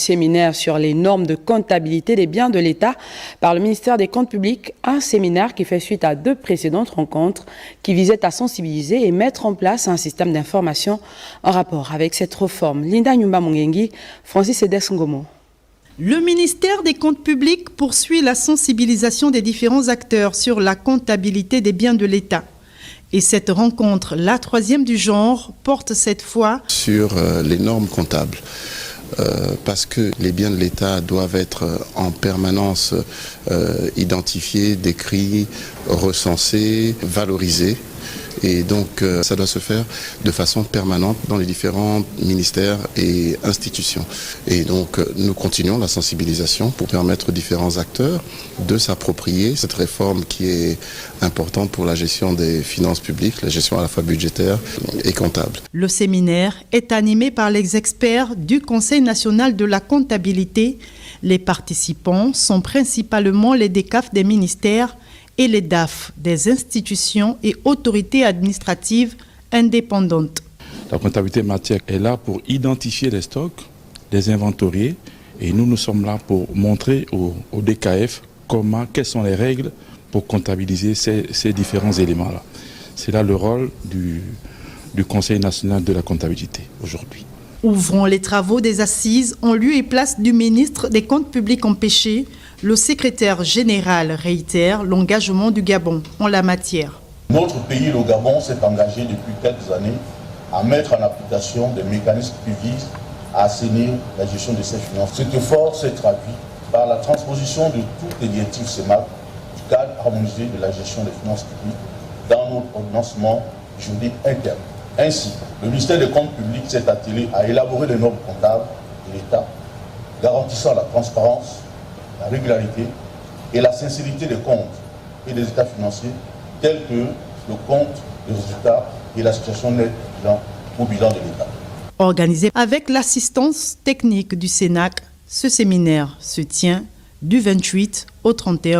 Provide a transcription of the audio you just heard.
Séminaire sur les normes de comptabilité des biens de l'État par le ministère des Comptes publics, un séminaire qui fait suite à 2 précédentes rencontres qui visaient à sensibiliser et mettre en place un système d'information en rapport avec cette réforme. Linda Nyumba Mungengi, Francis Edes Ngomo. Le ministère des Comptes publics poursuit la sensibilisation des différents acteurs sur la comptabilité des biens de l'État. Et cette rencontre, la 3e du genre, porte cette fois sur les normes comptables. Parce que les biens de l'État doivent être en permanence identifiés, décrits, recensés, valorisés. Et donc ça doit se faire de façon permanente dans les différents ministères et institutions. Et donc nous continuons la sensibilisation pour permettre aux différents acteurs de s'approprier cette réforme qui est importante pour la gestion des finances publiques, la gestion à la fois budgétaire et comptable. Le séminaire est animé par les experts du Conseil national de la comptabilité. Les participants sont principalement les DECAF des ministères et les DAF des institutions et autorités administratives indépendantes. La comptabilité matière est là pour identifier les stocks, les inventorier, et nous sommes là pour montrer au DKF quelles sont les règles pour comptabiliser ces différents éléments-là. C'est là le rôle du Conseil national de la comptabilité aujourd'hui. Ouvrant les travaux des assises en lieu et place du ministre des Comptes publics empêchés, le secrétaire général réitère l'engagement du Gabon en la matière. Notre pays, le Gabon, s'est engagé depuis quelques années à mettre en application des mécanismes qui visent à assainir la gestion de ses finances. Cet effort s'est traduit par la transposition de toutes les directives CEMAC du cadre harmonisé de la gestion des finances publiques dans notre ordonnancement juridique interne. Ainsi, le ministère des Comptes publics s'est attelé à élaborer les normes comptables de l'État, garantissant la transparence, la régularité et la sincérité des comptes et des états financiers, tels que le compte, les résultats et la situation nette au bilan de l'État. Organisé avec l'assistance technique du Sénac, ce séminaire se tient du 28 au 31 octobre.